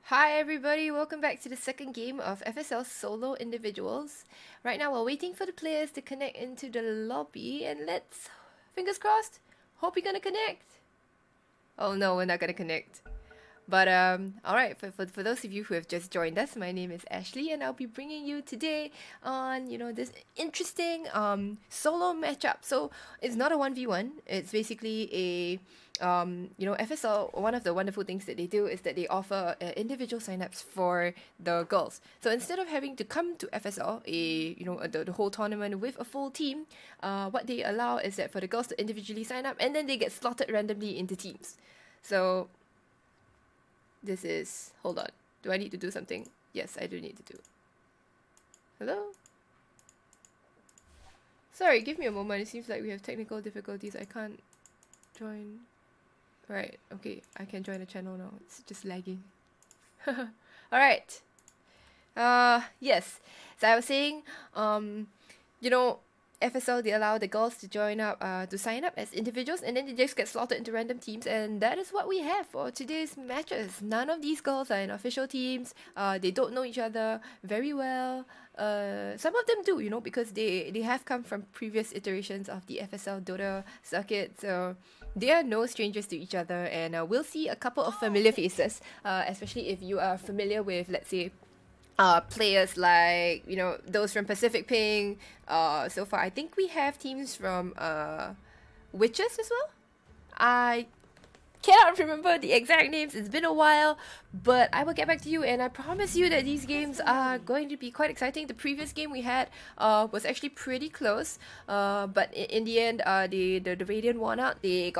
Hi everybody, welcome back to the second game of FSL Solo Individuals. Right now we're waiting for the players to connect into the lobby and let's, fingers crossed, hope you're gonna connect. Oh no, we're not gonna connect. But alright, for those of you who have just joined us, my name is Ashley and I'll be bringing you today on, this interesting solo matchup. So it's not a 1v1, it's basically a FSL, one of the wonderful things that they do is that they offer individual signups for the girls. So instead of having to come to FSL, the whole tournament with a full team, what they allow is that for the girls to individually sign up and then they get slotted randomly into teams. So this is, hold on, do I need to do something? Yes, I do need to do. Hello? Sorry, give me a moment, it seems like we have technical difficulties, I can't join. Right, okay, I can join the channel now. It's just lagging. Alright. Yes. So I was saying, FSL, they allow the girls to join up, to sign up as individuals, and then they just get slotted into random teams, and that is what we have for today's matches. None of these girls are in official teams. They don't know each other very well. Some of them do, because they have come from previous iterations of the FSL DOTA circuit, so they are no strangers to each other, and we'll see a couple of familiar faces, especially if you are familiar with, let's say, players like, those from Pacific Ping. So far, I think we have teams from Witches as well. I cannot remember the exact names, it's been a while, but I will get back to you, and I promise you that these games are going to be quite exciting. The previous game we had was actually pretty close, but in the end, the Radiant won out. They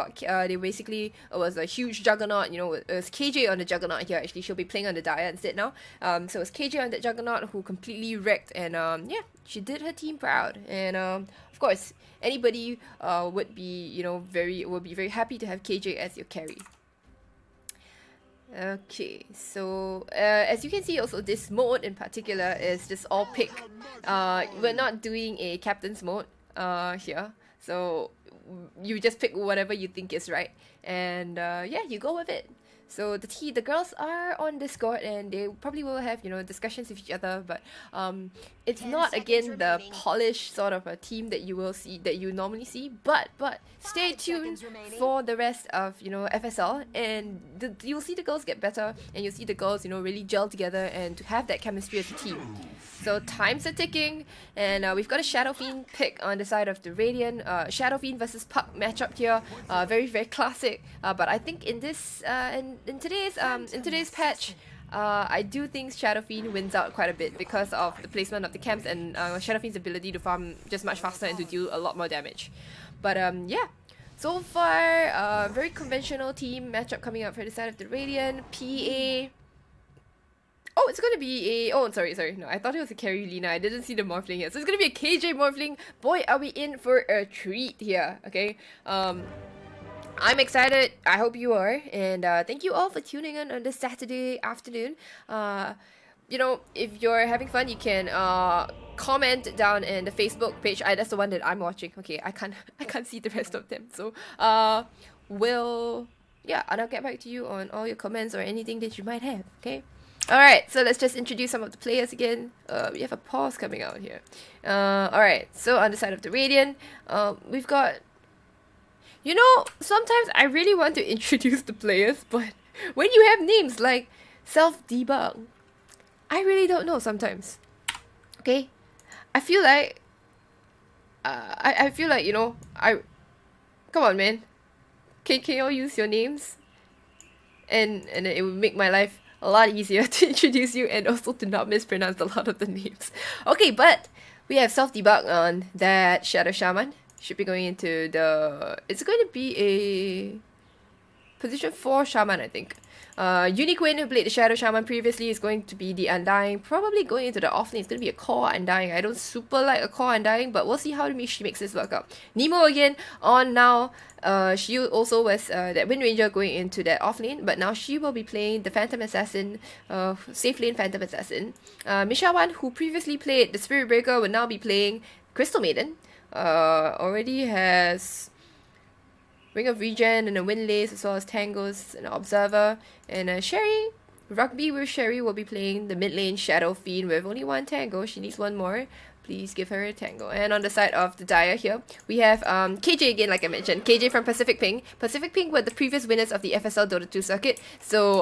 basically, it was a huge juggernaut, it was KJ on the juggernaut here. Actually, she'll be playing on the Dire instead now. So it was KJ on that juggernaut who completely wrecked, and yeah, she did her team proud, and of course, anybody would be very happy to have KJ as your carry. Okay, so as you can see, also this mode in particular is just all pick. We're not doing a captain's mode here, so you just pick whatever you think is right, and yeah, you go with it. So the girls are on Discord and they probably will have discussions with each other, but it's not again the polished sort of a team that you will see, that you normally see. But stay tuned for the rest of FSL, and you'll see the girls get better, and you'll see the girls really gel together and to have that chemistry as a team. So times are ticking, and we've got a Shadow Fiend pick on the side of the Radiant. Shadow Fiend versus Puck matchup here, very classic. But I think in this in today's patch, I do think Shadow Fiend wins out quite a bit because of the placement of the camps and Shadow Fiend's ability to farm just much faster and to deal a lot more damage. But yeah. So far, very conventional team matchup coming up for the side of the Radiant. PA. Oh, it's gonna be a... Oh, sorry. No, I thought it was a Carry Lina. I didn't see the Morphling yet. So it's gonna be a KJ Morphling. Boy, are we in for a treat here, okay? I'm excited. I hope you are. And thank you all for tuning in on this Saturday afternoon. If you're having fun, you can comment down in the Facebook page. That's the one that I'm watching. Okay, I can't see the rest of them. So, yeah, and I'll get back to you on all your comments or anything that you might have, okay? Alright, so let's just introduce some of the players again. We have a pause coming out here. Alright, so on the side of the Radiant, we've got... sometimes I really want to introduce the players, but when you have names like Self-Debug, I really don't know sometimes. Okay? I feel like... I feel like, come on, man. Can you all use your names? And it would make my life a lot easier to introduce you and also to not mispronounce a lot of the names. Okay, but we have Self-Debug on that Shadow Shaman. Should be going into the... It's going to be a position 4 Shaman, I think. Uniquin, who played the Shadow Shaman previously, is going to be the Undying. Probably going into the offlane, it's going to be a core Undying. I don't super like a core Undying, but we'll see how she makes this work out. Nemo again, on now. She also was that Wind Ranger going into that offlane, but now she will be playing the Phantom Assassin, safe lane Phantom Assassin. Mishawan, who previously played the Spirit Breaker, will now be playing Crystal Maiden. Already has Ring of Regen and a Windlace, as well as Tangos and an Observer. And Sherry Rugby with Sherry will be playing the mid lane Shadow Fiend with only one tango. She needs one more. Please give her a tango. And on the side of the Daya here, we have KJ again, like I mentioned. KJ from Pacific Pink. Pacific Pink were the previous winners of the FSL Dota 2 circuit. So,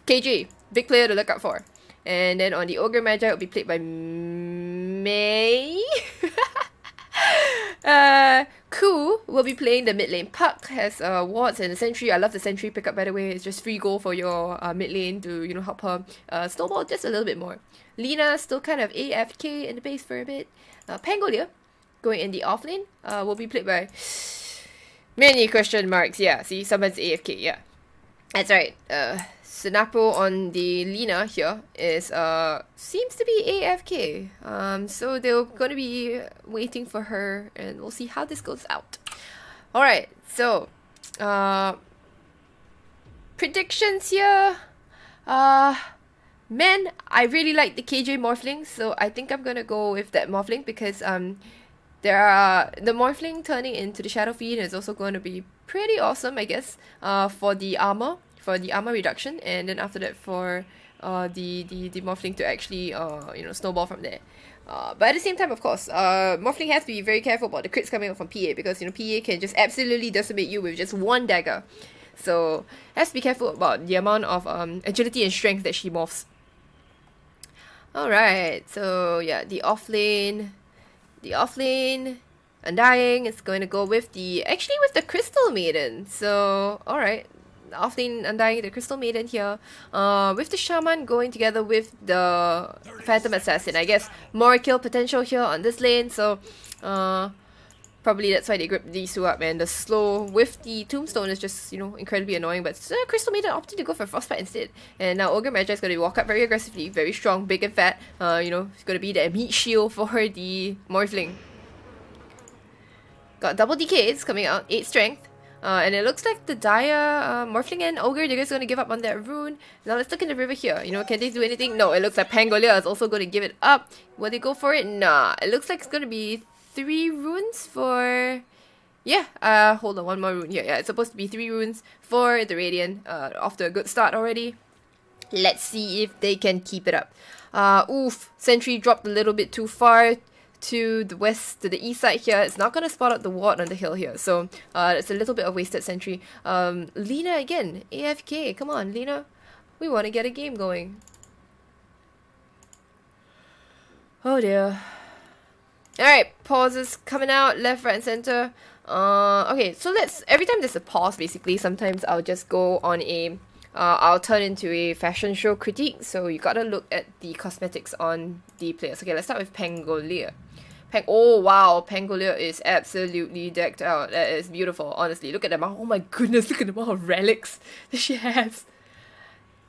KJ, big player to look out for. And then on the Ogre Magi, it will be played by May. Ku will be playing the mid lane. Puck has wards and a sentry. I love the sentry pickup, by the way. It's just free goal for your mid lane to help her snowball just a little bit more. Lina still kind of AFK in the base for a bit. Pangolia going in the off lane will be played by many question marks. Yeah, see, someone's AFK. Yeah, that's right. Sinapo on the Lina here is seems to be AFK. So they're gonna be waiting for her, and we'll see how this goes out. Alright, so predictions here. Man, I really like the KJ Morphling, so I think I'm gonna go with that Morphling because the Morphling turning into the Shadow Fiend is also going to be pretty awesome, I guess, for the armor reduction, and then after that for the Morphling to actually snowball from there. But at the same time, of course, Morphling has to be very careful about the crits coming up from PA because PA can just absolutely decimate you with just one dagger. So has to be careful about the amount of agility and strength that she morphs. Alright, so yeah, the offlane, Undying is going to go with the Crystal Maiden. So alright, offlane Undying, the Crystal Maiden here, with the Shaman going together with the Phantom Assassin. I guess more kill potential here on this lane, so probably that's why they grip these two up, and the slow with the Tombstone is just, incredibly annoying, but Crystal Maiden opted to go for Frostbite instead. And now Ogre Magi is going to walk up very aggressively, very strong, big and fat, it's going to be the meat shield for the Morphling. Got double DKs coming out, 8 strength. And it looks like the Dire, Morphling and Ogre, they're just going to give up on that rune. Now let's look in the river here. Can they do anything? No, it looks like Pangolia is also going to give it up. Will they go for it? Nah. It looks like it's going to be 3 runes for... Yeah, hold on, one more rune here. Yeah, it's supposed to be 3 runes for the Radiant. Off to a good start already. Let's see if they can keep it up. Oof, Sentry dropped a little bit too far to the west, to the east side here. It's not going to spot out the ward on the hill here, so it's a little bit of wasted sentry. Lina again, AFK. Come on, Lina. We want to get a game going. Oh dear. Alright, pauses coming out, left, right, and center. Okay, so every time there's a pause, basically, sometimes I'll just go on I'll turn into a fashion show critique, so you gotta look at the cosmetics on the players. Okay, let's start with Pangolia. Oh wow, Pangolia is absolutely decked out. That is beautiful, honestly. Look at them. Oh my goodness, look at the amount of relics that she has.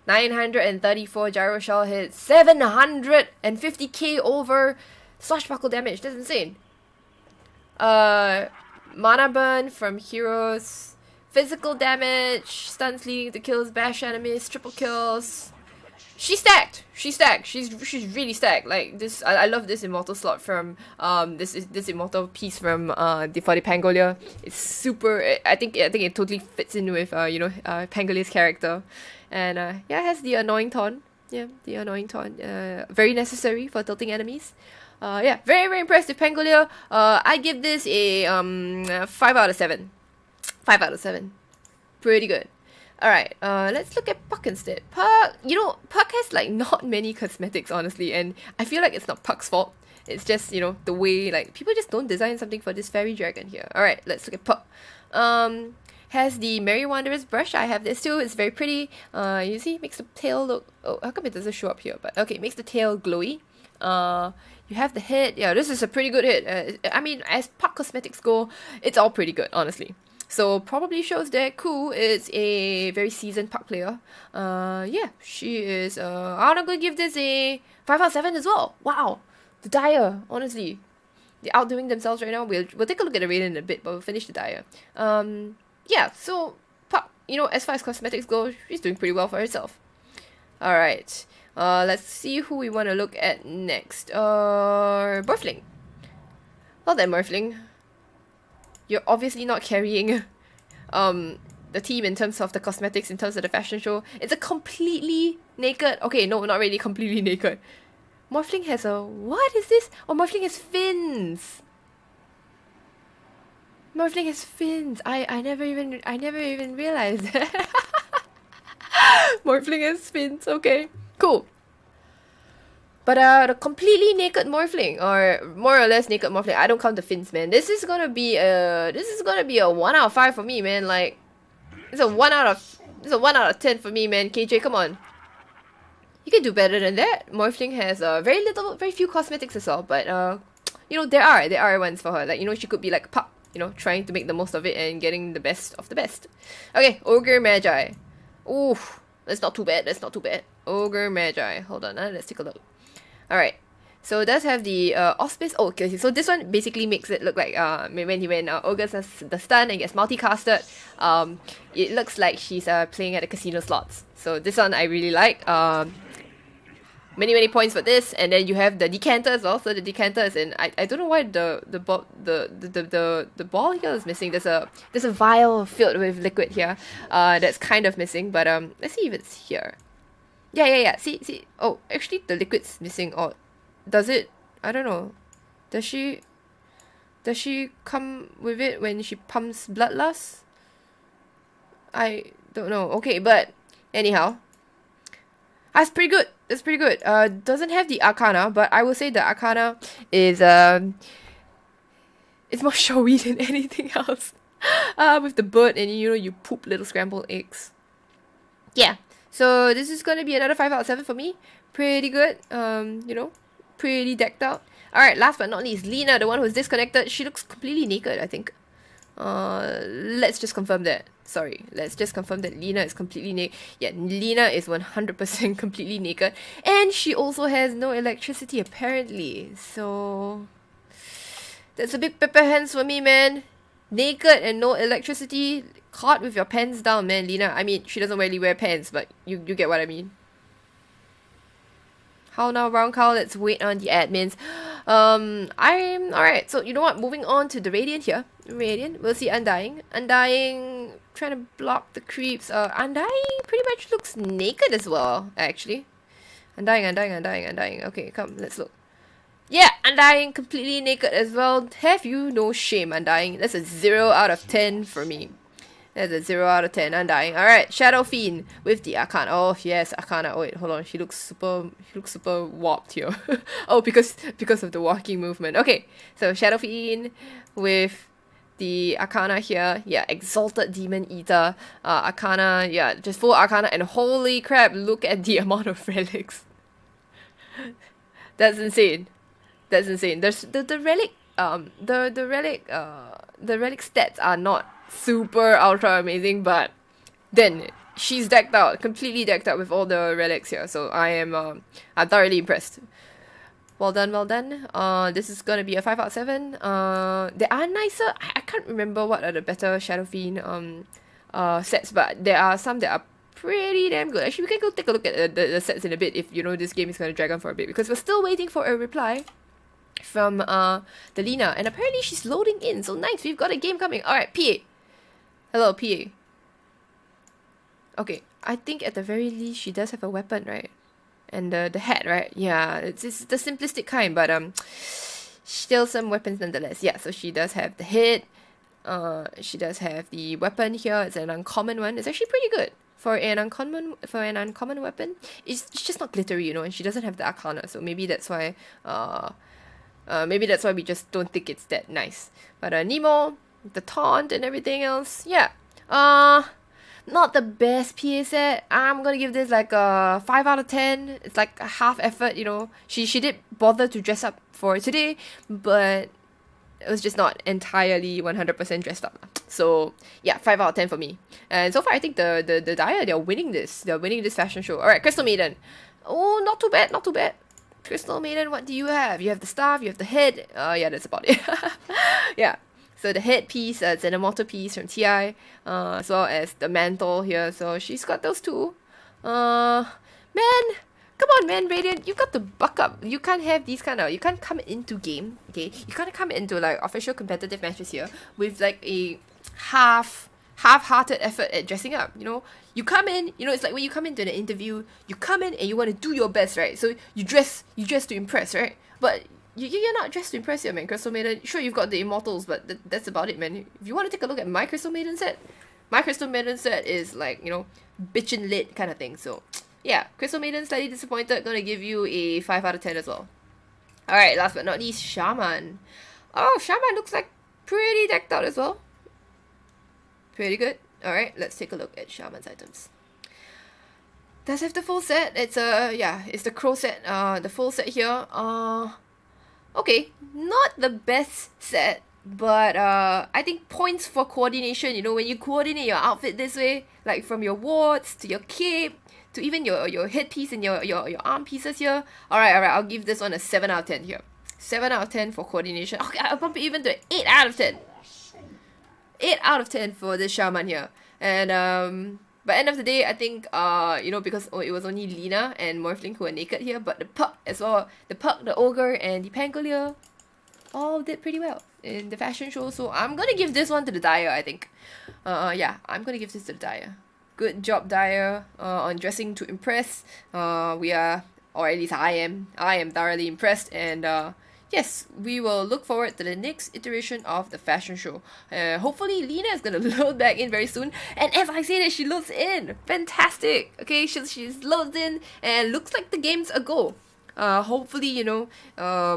934 gyro shell hits, 750k over swashbuckle damage. That's insane. Mana burn from heroes, physical damage, stuns leading to kills, bash enemies, triple kills. She's stacked. She's really stacked. Like this, I love this immortal slot from this immortal piece from for the Pangolia. It's super. I think it totally fits in with Pangolia's character, and yeah, it has the annoying taunt. Yeah, the annoying taunt. Very necessary for tilting enemies. Yeah, very, very impressive Pangolia. I give this a 5 out of 7. 5 out of 7. Pretty good. Alright, let's look at Puck instead. Puck, Puck has like not many cosmetics, honestly, and I feel like it's not Puck's fault. It's just, the way, like, people just don't design something for this fairy dragon here. Alright, let's look at Puck. Has the Merry Wanderer's brush. I have this too. It's very pretty. You see, makes the tail look... Oh, how come it doesn't show up here? But okay, makes the tail glowy. You have the hit. Yeah, this is a pretty good hit. I mean, as Puck cosmetics go, it's all pretty good, honestly. So probably shows that Ku is a very seasoned Puck player. Yeah, she is. I'm gonna give this a 5 out of 7 as well. Wow, the Dire, honestly, they're outdoing themselves right now. We'll take a look at the Raiden in a bit, but we'll finish the Dire. Yeah, so Puck, as far as cosmetics go, she's doing pretty well for herself. All right. Let's see who we want to look at next. Morphling. Well then, Morphling, you're obviously not carrying the team in terms of the cosmetics, in terms of the fashion show. It's a completely naked... Okay, no, not really completely naked. Morphling has a... What is this? Oh, Morphling has fins! Morphling has fins! I never even realized that. Morphling has fins, okay. Cool. But the completely naked Morphling, or more or less naked Morphling, I don't count the fins, man. This is gonna be a 1 out of 5 for me, man. Like, it's a 1 out of 10 for me, man. KJ, come on. You can do better than that. Morphling has very few cosmetics as well, but you know, there are ones for her. Like, you know, she could be like Pup, you know, trying to make the most of it and getting the best of the best. Okay, Ogre Magi. Ooh, that's not too bad. Ogre Magi. Hold on, let's take a look. Alright, so it does have the auspice. Oh, okay, so this one basically makes it look like when Ogre does the stun and gets multicasted, it looks like she's playing at the casino slots. So this one I really like. Many points for this, and then you have the decanter as well. So the decanter is in. I don't know why the ball here is missing. There's a vial filled with liquid here. That's kind of missing, but let's see if it's here. Yeah. See. Oh, actually the liquid's missing. Or does it? I don't know. Does she come with it when she pumps Bloodlust? I don't know. Okay, but anyhow, that's pretty good. Doesn't have the Arcana, but I will say the Arcana is it's more showy than anything else. With the bird and you poop little scrambled eggs. Yeah. So this is gonna be another 5 out of 7 for me. Pretty good. Pretty decked out. Alright, last but not least, Lena, the one who's disconnected. She looks completely naked, I think. Let's just confirm that. Sorry, let's just confirm that Lena is completely naked. Yeah, Lena is 100% completely naked. And she also has no electricity, apparently. So that's a big pepper hands for me, man. Naked and no electricity. Caught with your pants down, man, Lena. I mean, she doesn't really wear pants, but you get what I mean. How now, Brown Cow? Let's wait on the admins. Alright, so you know what? Moving on to the Radiant here. Radiant, we'll see Undying. Undying, trying to block the creeps. Undying pretty much looks naked as well, actually. Undying. Okay, come, let's look. Yeah, Undying completely naked as well. Have you no shame, Undying? That's a 0 out of 10 for me. That's a 0 out of 10. Undying. Alright, Shadow Fiend with the Arcana. Oh yes, Arcana. Oh wait, hold on. She looks super warped here. Oh, because of the walking movement. Okay, so Shadow Fiend with the Arcana here. Yeah, Exalted Demon Eater. Arcana, yeah, just full Arcana, and holy crap, look at the amount of relics. That's insane. There's the relic the relic stats are not super ultra amazing, but then she's decked out, completely decked out with all the relics here. So I'm thoroughly impressed. Well done. This is gonna be a 5 out of 7. There are nicer. I can't remember what are the better Shadow Fiend sets, but there are some that are pretty damn good. Actually, we can go take a look at the sets in a bit if this game is gonna drag on for a bit, because we're still waiting for a reply from the Lena, and apparently she's loading in. So nice, we've got a game coming. All right, PA. Hello, PA. Okay, I think at the very least she does have a weapon, right? And the hat, right? Yeah, it's the simplistic kind, but still some weapons nonetheless. Yeah, so she does have the hit. She does have the weapon here. It's an uncommon one. It's actually pretty good for an uncommon weapon. It's just not glittery, and she doesn't have the Arcana, so maybe that's why we just don't think it's that nice. But Nemo, the taunt and everything else, yeah. Not the best PA set. I'm gonna give this like a 5 out of 10. It's like a half effort, She did bother to dress up for today, but it was just not entirely 100% dressed up. So yeah, 5 out of 10 for me. And so far, I think the Dire, they're winning this fashion show. All right, Crystal Maiden. Oh, not too bad. Crystal Maiden, what do you have? You have the staff, you have the head. Yeah, that's about it. Yeah. So the headpiece, it's an immortal piece from TI, as well as the mantle here. So she's got those two. Man, come on, man, Radiant, you got to buck up. You can't have you can't come into game, okay? You can't come into like official competitive matches here with like a half half-hearted effort at dressing up. You know, you come in, you know, it's like when you come into an interview, you come in and you want to do your best, right? So you dress to impress, right? But you're not dressed to impress here, man. Crystal Maiden, sure, you've got the Immortals, but that's about it, man. If you want to take a look at my Crystal Maiden set, my Crystal Maiden set is like, you know, bitchin' lit kind of thing. So yeah, Crystal Maiden, slightly disappointed. Gonna give you a 5 out of 10 as well. Alright, last but not least, Shaman. Oh, Shaman looks like pretty decked out as well. Pretty good. Alright, let's take a look at Shaman's items. Does have the full set. It's it's the Crow set. The full set here. Okay, not the best set, but I think points for coordination. You know, when you coordinate your outfit this way, like from your wards to your cape to even your headpiece and your arm pieces here. Alright, I'll give this one a 7 out of 10 here. 7 out of 10 for coordination. Okay, I'll bump it even to 8 out of 10. 8 out of 10 for this Shaman here. And by end of the day, I think you know, because it was only Lina and Morphling who were naked here, but the Puck as well, the Puck, the Ogre, and the Pangolier all did pretty well in the fashion show. So I'm gonna give this one to the Dyer, I think. Yeah, I'm gonna give this to the Dyer. Good job, Dyer, on dressing to impress. We are, or at least I am thoroughly impressed, and yes, we will look forward to the next iteration of the fashion show. Hopefully Lina is gonna load back in very soon. And as I say that, she loads in. Fantastic. Okay, she's loads in and looks like the game's a go. Hopefully, you know,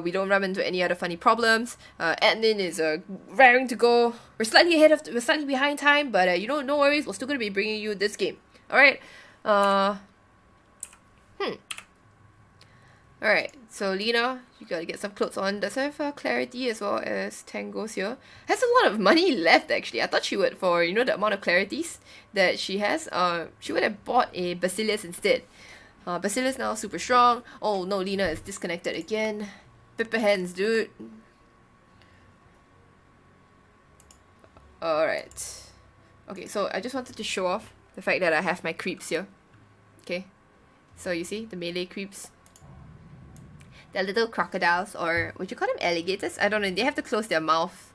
we don't run into any other funny problems. Admin is raring to go. We're slightly behind time, but you know, no worries. We're still gonna be bringing you this game. All right. Alright, so Lina, you gotta get some clothes on. Does have clarity as well as Tango's here. Has a lot of money left actually. I thought she would, for, you know, the amount of clarities that she has, she would have bought a Basilius instead. Basilius now super strong. Oh no, Lina is disconnected again. Pippa hands, dude. Alright. Okay, so I just wanted to show off the fact that I have my creeps here. Okay. So you see, the melee creeps. They're little crocodiles, or would you call them alligators? I don't know. They have to close their mouth.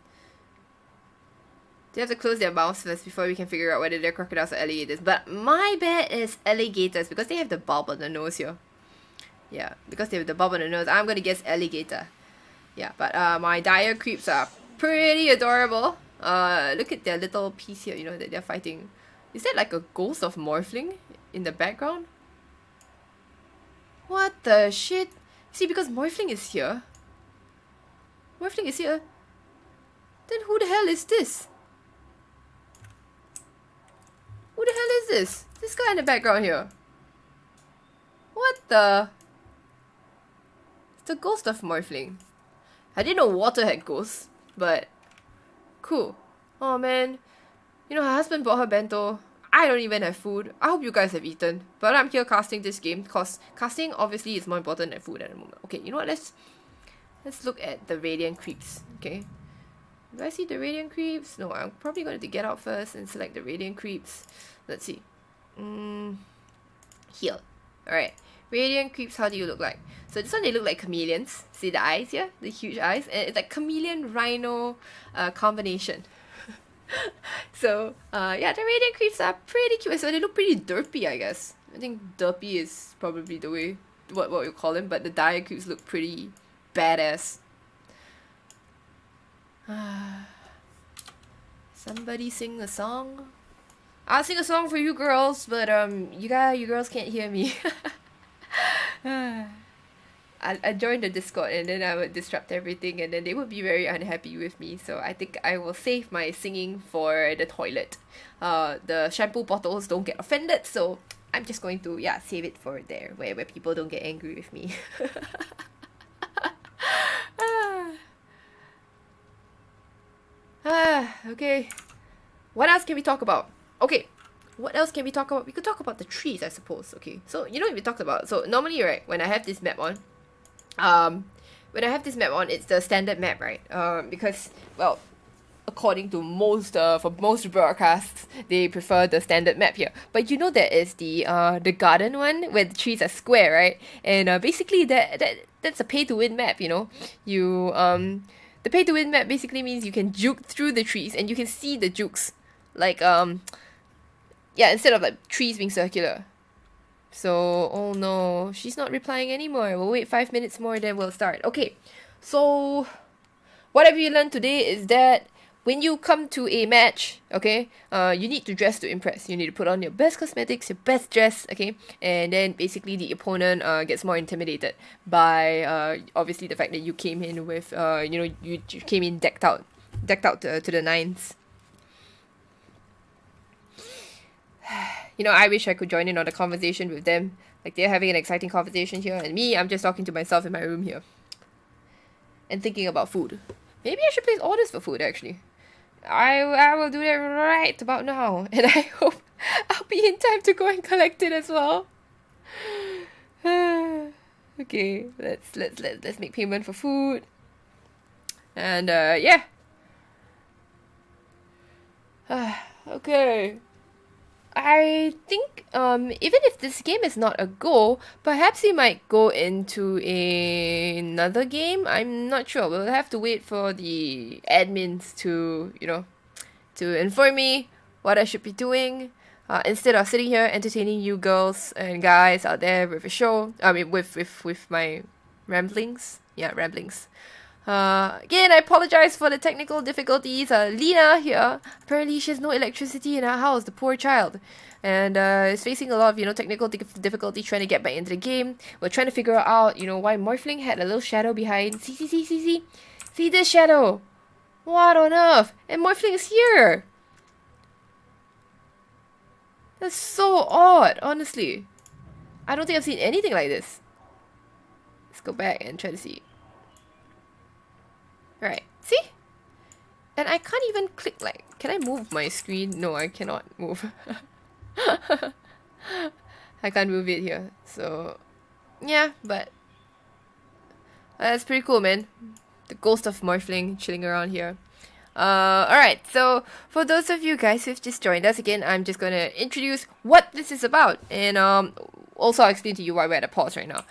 They have to close their mouths first before we can figure out whether they're crocodiles or alligators. But my bet is alligators because they have the bulb on the nose here. Yeah, because they have the bulb on the nose. I'm gonna guess alligator. Yeah, but my Dire creeps are pretty adorable. Look at their little piece here, you know, that they're fighting. Is that like a ghost of Morphling in the background? What the shit? See, because Morphling is here. Morphling is here. Then who the hell is this? Who the hell is this? This guy in the background here. What the? It's the ghost of Morphling. I didn't know water had ghosts, but cool. Oh man. You know, her husband bought her bento. I don't even have food. I hope you guys have eaten. But I'm here casting this game because casting obviously is more important than food at the moment. Okay, you know what? Let's look at the Radiant Creeps. Okay. Do I see the Radiant Creeps? No, I'm probably going to get out first and select the Radiant Creeps. Let's see. Here. Alright. Radiant Creeps, how do you look like? So this one, they look like chameleons. See the eyes here? The huge eyes. And it's like chameleon rhino combination. So, yeah, the Radiant Creeps are pretty cute. So they look pretty derpy, I guess. I think derpy is probably the way, what you call them. But the Dire Creeps look pretty badass. Somebody sing a song? I'll sing a song for you girls, but you girls can't hear me. I joined the Discord and then I would disrupt everything and then they would be very unhappy with me. So I think I will save my singing for the toilet. The shampoo bottles don't get offended, so I'm just going to, yeah, save it for there where people don't get angry with me. Okay. What else can we talk about? Okay. What else can we talk about? We could talk about the trees, I suppose. Okay. So, you know what we talked about? So, normally, right, when I have this map on, it's the standard map, right? Because, well, according to most, for most broadcasts, they prefer the standard map here. But you know there is the garden one where the trees are square, right? And basically that's a pay-to-win map, you know? The pay-to-win map basically means you can juke through the trees and you can see the jukes Like, yeah, instead of like trees being circular. So, oh no, she's not replying anymore. We'll wait 5 minutes more, then we'll start. Okay, so what have you learned today is that when you come to a match, okay, you need to dress to impress. You need to put on your best cosmetics, your best dress, okay, and then basically the opponent gets more intimidated by obviously the fact that you came in with you came in decked out to the nines. You know, I wish I could join in on the conversation with them. Like, they're having an exciting conversation here, and me, I'm just talking to myself in my room here. And thinking about food. Maybe I should place orders for food, actually. I will do that right about now. And I hope I'll be in time to go and collect it as well. Okay, let's make payment for food. And, yeah. Okay. I think even if this game is not a go, perhaps we might go into another game. I'm not sure. We'll have to wait for the admins to, to inform me what I should be doing. Instead of sitting here entertaining you girls and guys out there with a show. I mean, with my ramblings. Yeah, ramblings. Again, I apologize for the technical difficulties. Lena here, apparently she has no electricity in her house, the poor child. And is facing a lot of, technical difficulty trying to get back into the game. We're trying to figure out, why Morphling had a little shadow behind. See? See this shadow? What on earth? And Morphling is here! That's so odd, honestly. I don't think I've seen anything like this. Let's go back and try to see. Right, see? And I can't even click, like, can I move my screen? No, I cannot move. I can't move it here, so yeah, but that's pretty cool, man. The ghost of Morphling chilling around here. Alright, so for those of you guys who've just joined us again, I'm just gonna introduce what this is about, and also I'll explain to you why we're at a pause right now.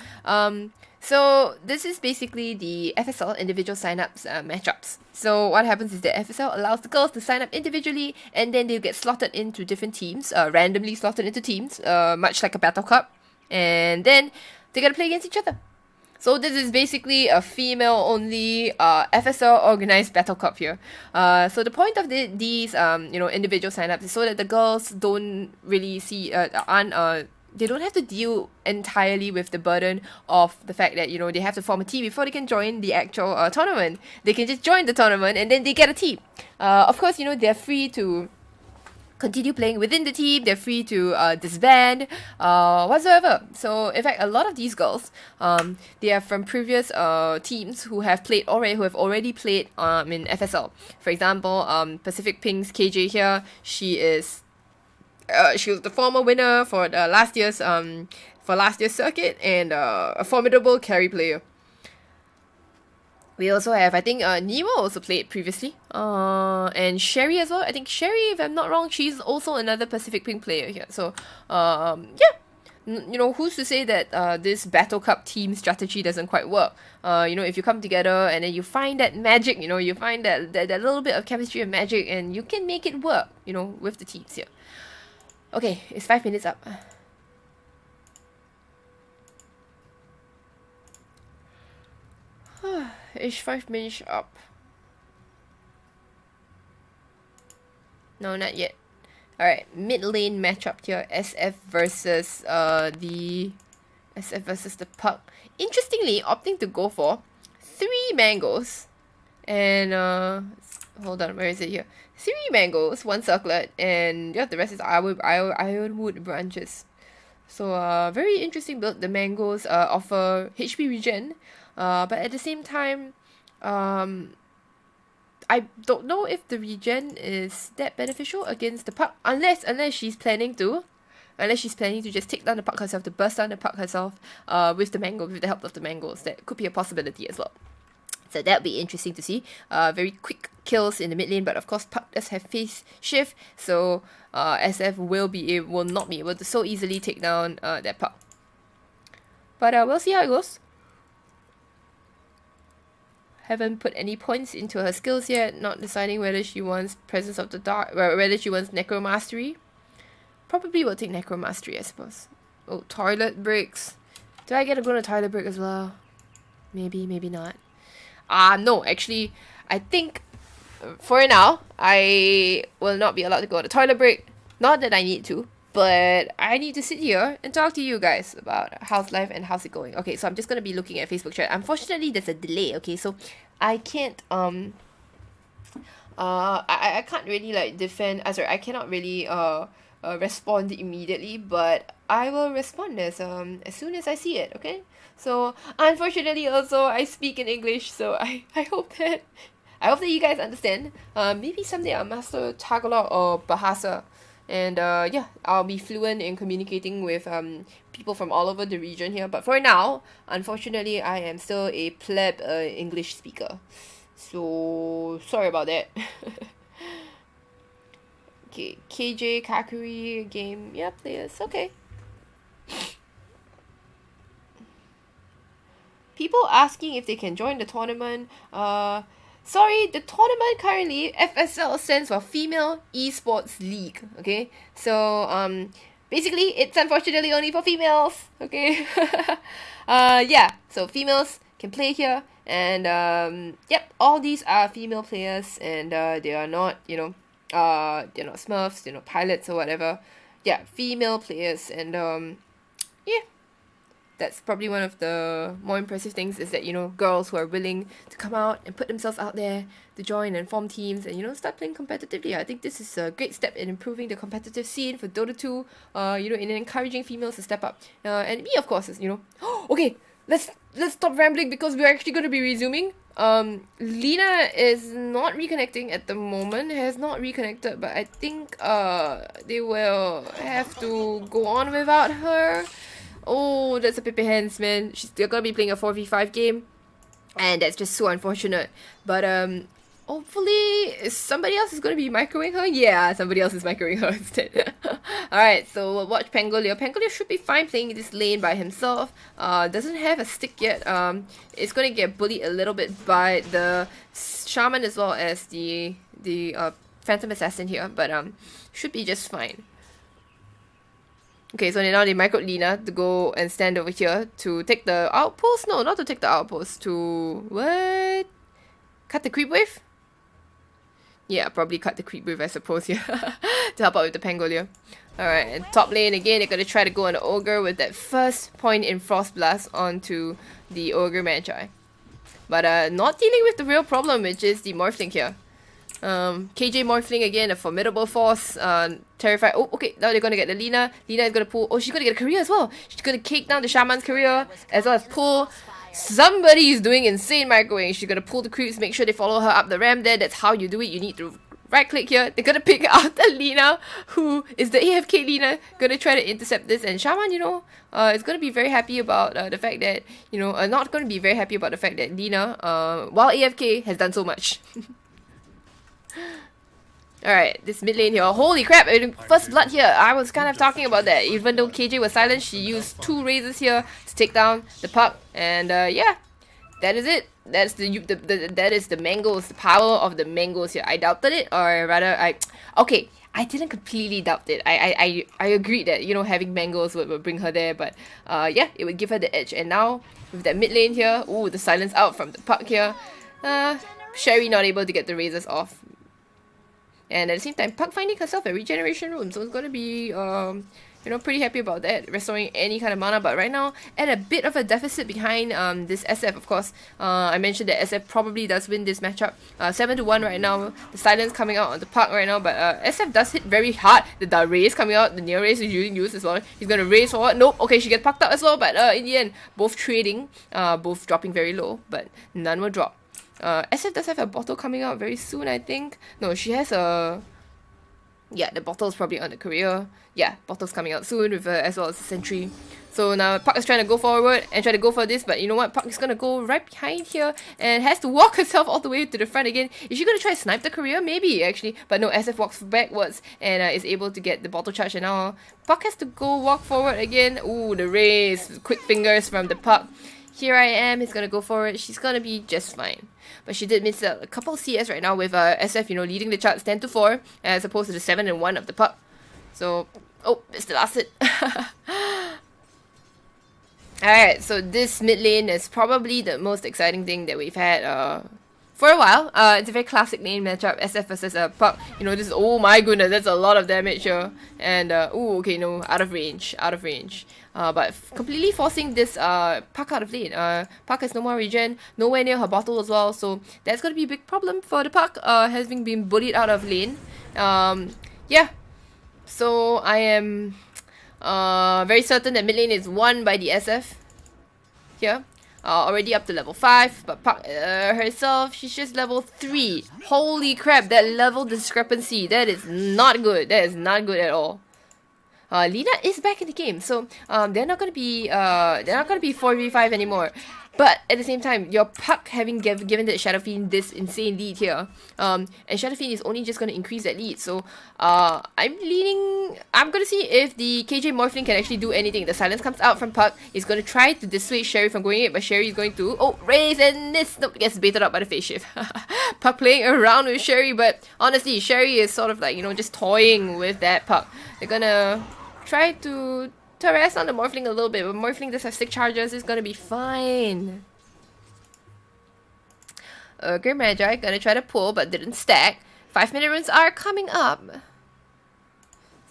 So this is basically the FSL individual signups matchups. So what happens is that FSL allows the girls to sign up individually, and then they'll get slotted into different teams, randomly slotted into teams, much like a battle cup, and then they gotta play against each other. So this is basically a female-only FSL organized battle cup here. So the point of these individual signups is so that the girls don't really they don't have to deal entirely with the burden of the fact that, they have to form a team before they can join the actual tournament. They can just join the tournament and then they get a team. Of course, they're free to continue playing within the team. They're free to disband, whatsoever. So, in fact, a lot of these girls, they are from previous teams who have already played in FSL. For example, Pacific Pink's KJ here, she was the former winner for last year's circuit, and a formidable carry player. We also have, I think, Nemo also played previously, and Sherry as well. I think Sherry, if I'm not wrong, she's also another Pacific Pink player here. So, yeah, who's to say that this Battle Cup team strategy doesn't quite work? If you come together and then you find that magic, you find that little bit of chemistry and magic, and you can make it work, with the teams here. Okay, it's 5 minutes up. It's 5 minutes up. No, not yet. Alright, mid lane matchup here. SF versus the Puck. Interestingly, opting to go for 3 mangoes. And hold on, where is it here? 3 mangoes, 1 circlet, and the rest is ironwood branches. So very interesting build. The mangoes offer HP regen, but at the same time, I don't know if the regen is that beneficial against the Puck, unless she's planning to just take down the Puck herself, to burst down the Puck herself with the help of the mangoes. That could be a possibility as well. So that'll be interesting to see. Very quick kills in the mid lane, but of course Puck does have phase shift, so SF will not be able to so easily take down that Puck. But we'll see how it goes. haven't put any points into her skills yet. Not deciding whether she wants Presence of the Dark, whether she wants Necromastery. Probably will take Necromastery, I suppose. Oh, Toilet Breaks. Do I get to go to Toilet Break as well? Maybe, maybe not. No, actually, I think for now, I will not be allowed to go to Toilet Break. Not that I need to, but I need to sit here and talk to you guys about how's life and how's it going. Okay, so I'm just gonna be looking at Facebook chat. Unfortunately, there's a delay. Okay, so I can't I can't really like defend. Sorry, I cannot really respond immediately, but I will respond as soon as I see it. Okay. So unfortunately, also I speak in English, so I hope that you guys understand. Maybe someday I'll master Tagalog or Bahasa. And yeah, I'll be fluent in communicating with people from all over the region here. But for now, unfortunately, I am still a pleb English speaker. So, sorry about that. Okay, KJ, Kakuri, game. Yeah, players. Okay. People asking if they can join the tournament. Sorry, the tournament currently, FSL stands for Female Esports League, okay? So, basically, it's unfortunately only for females, okay? Yeah, so females can play here, and, yep, all these are female players, and, they are not, you know, they're not smurfs, they're not pilots or whatever. Yeah, female players, and, yeah. That's probably one of the more impressive things is that, you know, girls who are willing to come out and put themselves out there to join and form teams and, you know, start playing competitively. I think this is a great step in improving the competitive scene for Dota 2, you know, in encouraging females to step up. And me, of course, is, you know, okay, let's stop rambling because we're actually going to be resuming. Lena is not reconnecting at the moment, has not reconnected, but I think, they will have to go on without her. Oh, that's a Pepe Hands, man. She's still gonna be playing a 4v5 game. And that's just so unfortunate. But, hopefully somebody else is gonna be microwing her. Yeah, somebody else is microwing her instead. Alright, so we'll watch Pangolio. Pangolio should be fine playing this lane by himself. Doesn't have a stick yet. It's gonna get bullied a little bit by the Shaman as well as the Phantom Assassin here. But, should be just fine. Okay, so now they microed Lina to go and stand over here to take the outpost? No, not to take the outpost. To... what? Cut the creep wave? Yeah, probably cut the creep wave, I suppose, yeah. To help out with the Pangolio. Alright, and top lane again, they're gonna try to go on the Ogre with that first point in Frost Blast onto the Ogre Magi. But not dealing with the real problem, which is the Morphling here. KJ Morphling again, a formidable force, terrified. Oh, okay, now they're gonna get the Lina. Lina is gonna pull. Oh, she's gonna get a career as well. She's gonna kick down the Shaman's career as well as pull. Somebody is doing insane microwave. She's gonna pull the creeps, make sure they follow her up the ramp there. That's how you do it. You need to right click here. They're gonna pick out the Lina, who is the AFK Lina, gonna try to intercept this. And Shaman, you know, is gonna be very happy about the fact that, you know, not gonna be very happy about the fact that Lina, while AFK, has done so much. Alright, this mid lane here. Holy crap, first blood here. I was kind of talking about that. Even though KJ was silent, she used 2 razors here to take down the puck. And yeah, that is it. That's that is the mangoes, the power of the mangoes here. I doubted it, or rather, okay, I didn't completely doubt it. I agreed that, you know, having mangoes would bring her there, but yeah, it would give her the edge. And now, with that mid lane here, ooh, the silence out from the puck here. Sherry not able to get the razors off. And at the same time, Puck finding herself a regeneration room, so it's gonna be, you know, pretty happy about that, restoring any kind of mana. But right now, at a bit of a deficit behind this SF, of course. I mentioned that SF probably does win this matchup. 7-1 right now. The silence coming out on the Puck right now, but SF does hit very hard. The raise coming out, the near raise is used as well. He's gonna raise forward. Nope, okay, she gets pucked up as well, but in the end, both trading, both dropping very low, but none will drop. SF does have a bottle coming out very soon, I think. No, she has a... yeah, the bottle's probably on the career. Yeah, bottle's coming out soon with as well as the sentry. So now Puck is trying to go forward and try to go for this, but you know what? Puck is gonna go right behind here and has to walk herself all the way to the front again. Is she gonna try to snipe the career? Maybe, actually. But no, SF walks backwards and is able to get the bottle charge, and now Puck has to go walk forward again. Ooh, the race. Quick fingers from the Puck. Here I am, he's gonna go for it. She's gonna be just fine. But she did miss a couple CS right now with SF, you know, leading the charts 10-4 as opposed to the 7-1 of the puck. So, oh, it's the last hit. Alright, so this mid lane is probably the most exciting thing that we've had for a while. It's a very classic lane matchup, SF versus puck. You know, this, oh my goodness, that's a lot of damage here. And, ooh, okay, no, out of range. But completely forcing this puck out of lane. Puck has no more regen, nowhere near her bottle as well, so that's going to be a big problem for the puck, having been bullied out of lane. Yeah, so I am very certain that mid lane is won by the SF here. Already up to level 5, but Puck herself, she's just level 3. Holy crap, that level discrepancy, that is not good. That is not good at all. Lina is back in the game, so they're not gonna be 4v5 anymore. But at the same time, your Puck having given the Shadow Fiend this insane lead here, and Shadow Fiend is only just gonna increase that lead. So I'm gonna see if the KJ Morphling can actually do anything. The silence comes out from Puck. He's gonna try to dissuade Sherry from going it, but Sherry is going to raise and miss. Nope, gets baited up by the phase shift. Puck playing around with Sherry, but honestly, Sherry is sort of like, you know, just toying with that Puck. They're gonna try to harass on the Morphling a little bit, but Morphling does have 6 charges. It's gonna be fine. Ogre Magi gonna try to pull, but didn't stack. 5-minute runes are coming up.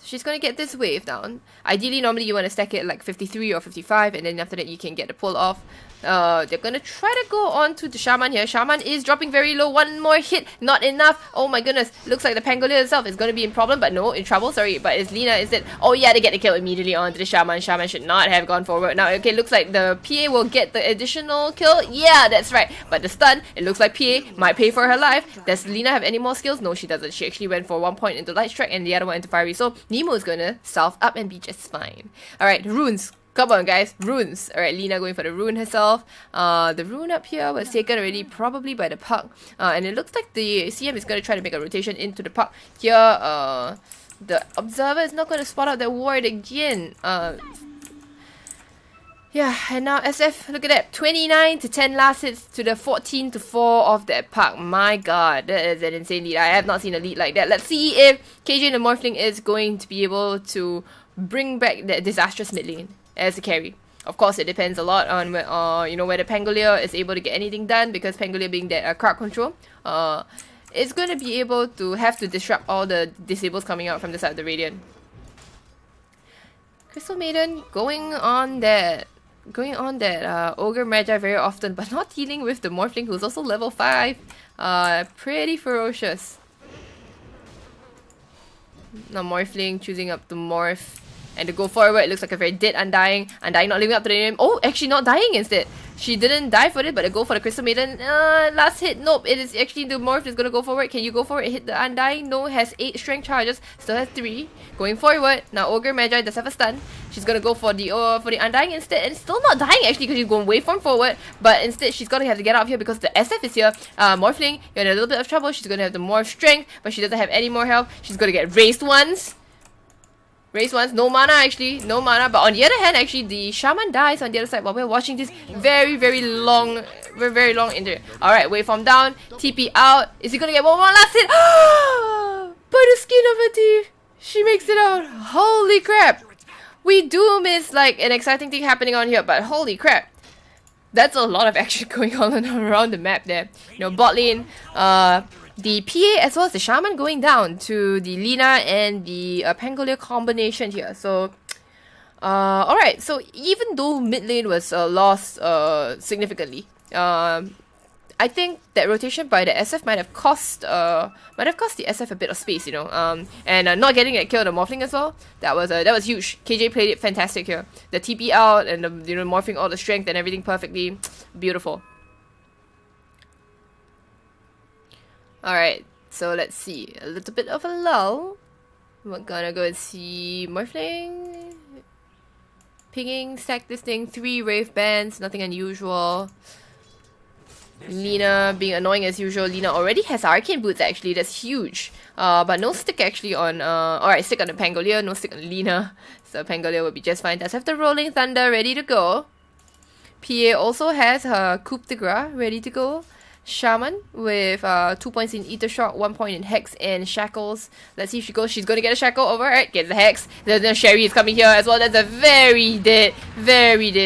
She's gonna get this wave down. Ideally, normally you want to stack it like 53 or 55, and then after that you can get the pull off. They're gonna try to go on to the Shaman here. Shaman is dropping very low. One more hit, not enough. Oh my goodness, looks like the Pangolier itself is gonna be in problem, but no, in trouble, sorry. But it's Lina, is it? Oh yeah, they get the kill immediately onto the Shaman. Shaman should not have gone forward. Now, okay, looks like the PA will get the additional kill. Yeah, that's right. But the stun, it looks like PA might pay for her life. Does Lina have any more skills? No, she doesn't. She actually went for 1 point into Light Strike and the other one into Fiery. So Nemo is gonna self up and be just fine. Alright, runes. Come on guys, runes. Alright, Lina going for the rune herself. The rune up here was taken already probably by the Puck. And it looks like the CM is going to try to make a rotation into the Puck. Here, the Observer is not going to spot out that ward again. Yeah, and now SF, look at that. 29-10 last hits to the 14-4 of that Puck. My god, that is an insane lead. I have not seen a lead like that. Let's see if KJ the Morphling is going to be able to bring back that disastrous mid lane as a carry. Of course, it depends a lot on you know, whether Pangolier is able to get anything done, because Pangolier being that crowd control, it's going to be able to have to disrupt all the disables coming out from the side of the Radiant. Crystal Maiden going on that Ogre Magi very often, but not dealing with the Morphling, who's also level 5. Pretty ferocious. Now Morphling choosing up to morph and to go forward. It looks like a very dead Undying. Undying not living up to the name. Oh, actually not dying instead. She didn't die for it, but a go for the Crystal Maiden. Last hit. Nope. It is actually the Morph is gonna go forward. Can you go forward and hit the Undying? No, has 8 strength charges. Still has 3. Going forward. Now Ogre Magi does have a stun. She's gonna go for the Undying instead, and still not dying actually, because she's going waveform forward. But instead she's gonna have to get out of here because the SF is here. Morphling, you're in a little bit of trouble. She's gonna have the Morph strength, but she doesn't have any more health. She's gonna get raised once. Raise once, no mana actually, no mana. But on the other hand, actually, the Shaman dies on the other side while we're watching this very long injury. Alright, waveform down, TP out. Is he gonna get one more last hit? By the skin of her teeth, she makes it out. Holy crap. We do miss like an exciting thing happening on here, but holy crap. That's a lot of action going on around the map there. You know, bot lane, the PA as well as the Shaman going down to the Lina and the Pangolier combination here. So, alright. So even though mid lane was lost significantly, I think that rotation by the SF might have cost the SF a bit of space, you know. And not getting that kill on the Morphling as well. That was huge. KJ played it fantastic here. The TP out and the, you know, morphing all the strength and everything perfectly. Beautiful. Alright, so let's see. A little bit of a lull. We're gonna go and see Morphling. Pinging, stack this thing. 3 Wraith Bands, nothing unusual. Lina being annoying as usual. Lina already has Arcane Boots actually, that's huge. But no stick actually on, alright, stick on the Pangolier, no stick on Lina. So Pangolier will be just fine. Does have the Rolling Thunder ready to go. PA also has her coup de grace ready to go. Shaman with 2 points in Ether Shock, 1 point in Hex and Shackles. Let's see if she goes. She's going to get a Shackle over. Alright, get the Hex. Then Sherry is coming here as well. That's a very dead Lina.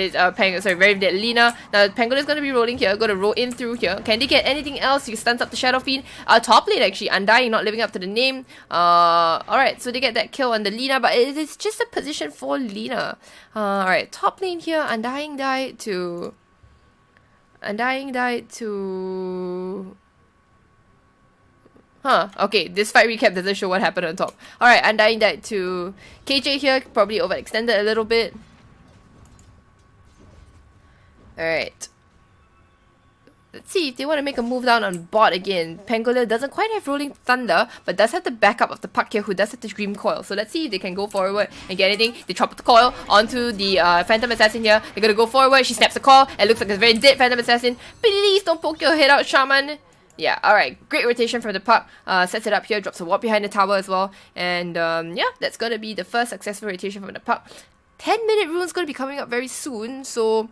Now Pangolin is going to be rolling here. Going to roll in through here. Can they get anything else? He stuns up the Shadow Fiend. Top lane actually. Undying not living up to the name. Alright, so they get that kill on the Lina, but it is just a position for Lina. Alright, top lane here. Undying died to... okay, this fight recap doesn't show what happened on top. Alright, Undying died to KJ here, probably overextended a little bit. Alright. Let's see if they want to make a move down on bot again. Pangolin doesn't quite have Rolling Thunder, but does have the backup of the Puck here, who does have the Scream Coil. So let's see if they can go forward and get anything. They chop the coil onto the Phantom Assassin here. They're gonna go forward. She snaps the coil. It looks like a very dead Phantom Assassin. Please don't poke your head out, Shaman. Yeah, alright. Great rotation from the Puck. Sets it up here, drops a ward behind the tower as well. And yeah, that's gonna be the first successful rotation from the Puck. 10-minute rune's gonna be coming up very soon, so...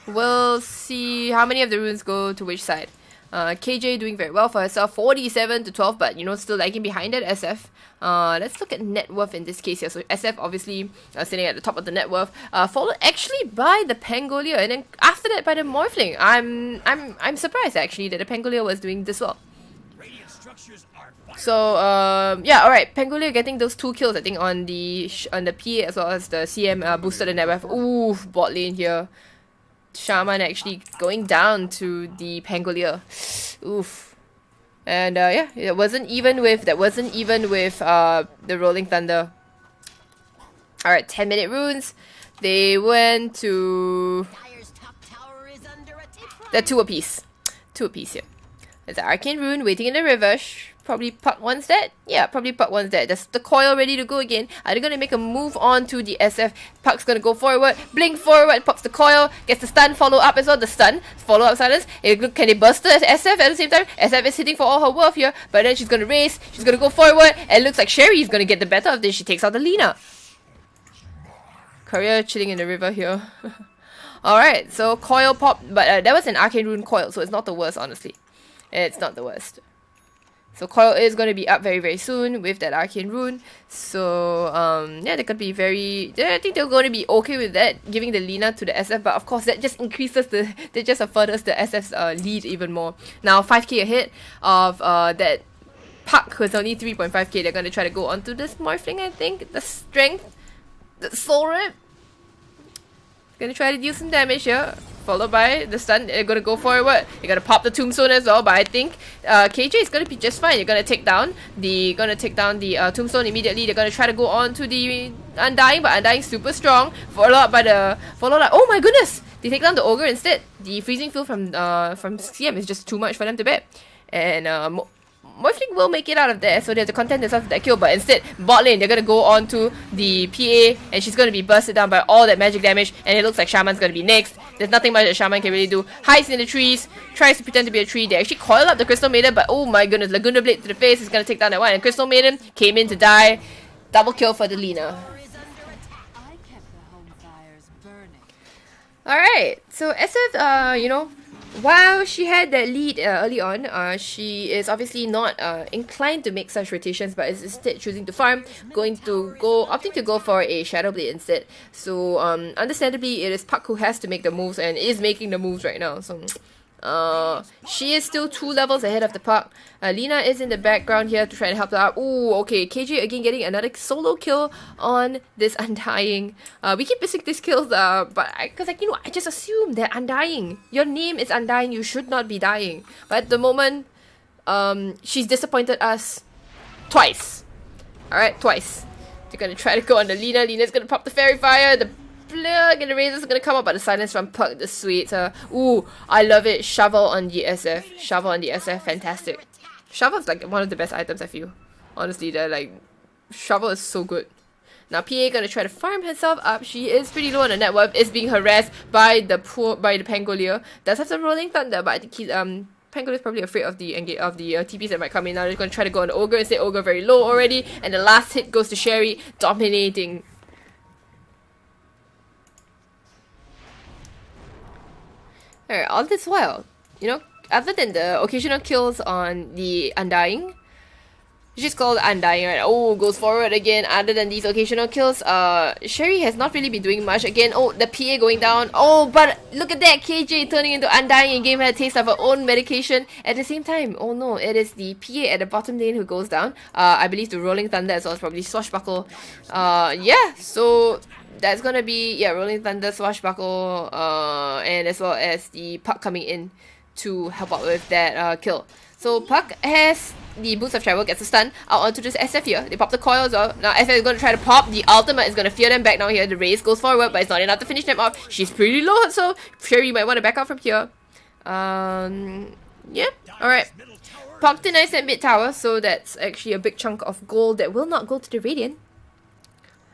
we'll see how many of the runes go to which side. KJ doing very well for herself, 47 to 12, but you know, still lagging behind at SF. Let's look at net worth in this case here. So SF obviously sitting at the top of the net worth, followed actually by the Pangolier, and then after that by the Morphling. I'm surprised actually that the Pangolier was doing this well. So yeah, alright, Pangolier getting those 2 kills I think on the PA as well as the CM boosted the net worth. Ooh, bot lane here. Shaman actually going down to the Pangolier. Oof. And yeah, that wasn't even with the Rolling Thunder. Alright, 10-minute runes. They went to... they're 2 apiece. 2 apiece here. There's an Arcane Rune waiting in the river. Probably Puck one's dead. Yeah, probably Puck one's dead. There's the coil ready to go again. Are they going to make a move on to the SF? Puck's going to go forward. Blink forward. Pops the coil. Gets the stun. Follow up as well. The stun. Follow up silence. Can they burst the SF at the same time? SF is hitting for all her worth here. But then she's going to race. She's going to go forward. And it looks like Sherry is going to get the better of this. She takes out the Lina. Courier chilling in the river here. Alright, so coil pop. But that was an Arcane Rune coil. So it's not the worst, honestly. It's not the worst. So coil is going to be up very, very soon with that Arcane Rune. So, yeah, they could be very... I think they're going to be okay with that, giving the Lina to the SF. But of course, that just increases the... that just furthers the SF's lead even more. Now, 5k ahead of that Puck, who's only 3.5k. They're going to try to go onto this Morphling, I think. The Strength. The Soul Rip. Going to try to deal some damage here. Followed by the stun. They're gonna go forward. They're gonna pop the Tombstone as well, but I think KJ is gonna be just fine. They're gonna take down the Tombstone immediately. They're gonna try to go on to the Undying, but Undying super strong. Followed up by the oh my goodness! They take down the Ogre instead. The freezing field from CM is just too much for them to bear. And Morphling will make it out of there, so they have to contend themselves with that kill, but instead, bot lane, they're gonna go on to the PA, and she's gonna be bursted down by all that magic damage, and it looks like Shaman's gonna be next. There's nothing much that Shaman can really do. Hides in the trees, tries to pretend to be a tree. They actually coil up the Crystal Maiden, but oh my goodness, Laguna Blade to the face is gonna take down that one, and Crystal Maiden came in to die. Double kill for the Lina. Alright, so SF, you know, while she had that lead early on, she is obviously not inclined to make such rotations, but is instead choosing to farm, opting to go for a Shadow Blade instead. So understandably, it is Puck who has to make the moves and is making the moves right now. So she is still 2 levels ahead of the Puck. Lina is in the background here to try and help her out. Ooh, okay, KJ again getting another solo kill on this Undying. We keep missing these kills, but because like, you know, I just assume they're Undying. Your name is Undying, you should not be dying. But at the moment, she's disappointed us twice. Alright, twice. They're gonna try to go on the Lina. Lina's gonna pop the Fairy Fire. The plug and the razors are gonna come up, but the silence from Puck, the sweet. Ooh, I love it. Shovel on the SF. Shovel on the SF, fantastic. Shovel's like one of the best items, I feel. Honestly, they're like, Shovel is so good. Now PA gonna try to farm herself up. She is pretty low on the net worth. Is being harassed by the Pangolier. Does have some Rolling Thunder, but I think he's Pangolier is probably afraid of the TPs that might come in. Now they're gonna try to go on the Ogre instead. Ogre very low already, and the last hit goes to Sherry, dominating. Alright, all this while, you know, other than the occasional kills on the Undying, she's called Undying, right? Oh, goes forward again. Other than these occasional kills, Sherry has not really been doing much. Again, oh, the PA going down. Oh, but look at that, KJ turning into Undying and gave her a taste of her own medication. At the same time, oh no, it is the PA at the bottom lane who goes down. I believe the Rolling Thunder as well as probably Swashbuckle. Yeah, so that's gonna be, yeah, Rolling Thunder, Swashbuckle, and as well as the Puck coming in to help out with that kill. So Puck has the Boots of Travel, gets a stun out onto this SF here. They pop the coil as well. Now SF is going to try to pop. The ultimate is going to fear them back now here. The race goes forward, but it's not enough to finish them off. She's pretty low, so Sherry might want to back out from here. Yeah, alright. Puck denies that mid tower, so that's actually a big chunk of gold that will not go to the Radiant.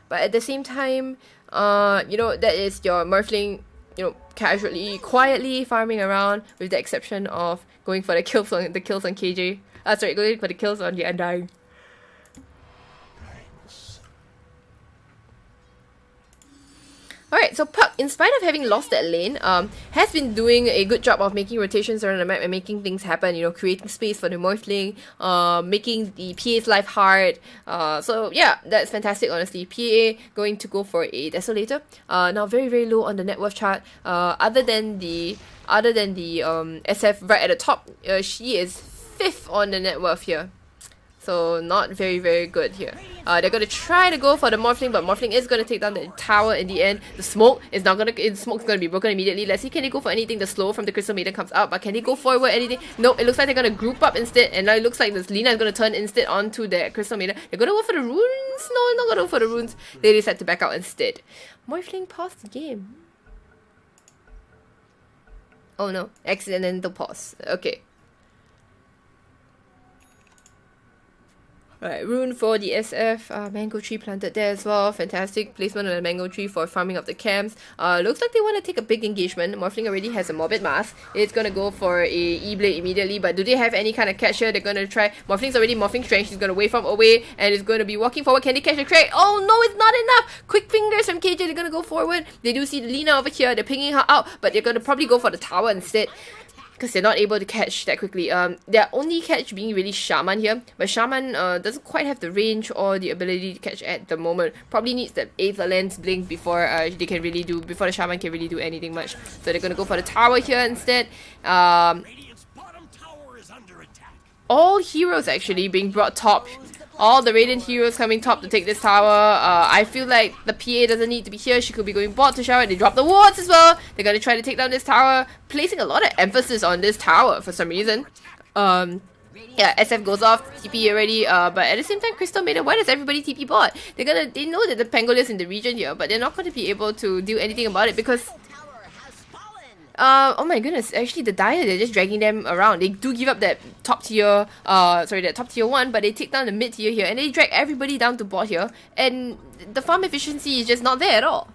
But at the same time, you know, that is your Merfling, you know, casually, quietly farming around, with the exception of going for the kills on KJ. Sorry, going for the kills on the Undying. Alright, so Puck, in spite of having lost that lane, has been doing a good job of making rotations around the map and making things happen, you know, creating space for the Morphling, making the PA's life hard. So yeah, that's fantastic, honestly. PA going to go for a Desolator. Now very, very low on the net worth chart. Other than the SF right at the top, she is 5th on the net worth here. So not very, very good here. They're going to try to go for the Morphling, but Morphling is going to take down the tower in the end. The smoke is not going to... Smoke's going to be broken immediately. Let's see, can they go for anything? The slow from the Crystal Maiden comes out, but can they go forward anything? Nope, it looks like they're going to group up instead, and now it looks like this Lina is going to turn instead onto the Crystal Maiden. They're going to go for the runes? No, not going to go for the runes. They decide to back out instead. Morphling paused the game. Oh no, accidental pause. Okay. Alright, rune for the SF, mango tree planted there as well. Fantastic placement on the mango tree for farming of the camps. Looks like they want to take a big engagement. Morphling already has a Morbid Mask. It's gonna go for a E-Blade immediately, but do they have any kind of catch here? They're gonna try. Morphling's already morphing strength. She's gonna waveform away and is gonna be walking forward. Can they catch the crack? Oh no, it's not enough! Quick fingers from KJ, they're gonna go forward. They do see the Lina over here, they're pinging her out, but they're gonna probably go for the tower instead, because they're not able to catch that quickly. Their only catch being really Shaman here, but Shaman doesn't quite have the range or the ability to catch at the moment. Probably needs the Aether Lens blink before before the Shaman can really do anything much. So they're gonna go for the tower here instead. All heroes actually being brought top. All the Radiant heroes coming top to take this tower. I feel like the PA doesn't need to be here. She could be going bot to shower. They drop the wards as well. They're going to try to take down this tower, placing a lot of emphasis on this tower for some reason. Yeah, SF goes off, TP already, but at the same time, Crystal Maiden, why does everybody TP bot? They know that the Pangolia's in the region here, but they're not going to be able to do anything about it because... oh my goodness, actually the Dire, they're just dragging them around. They do give up that top tier, that top tier 1, but they take down the mid tier here and they drag everybody down to bot here, and the farm efficiency is just not there at all.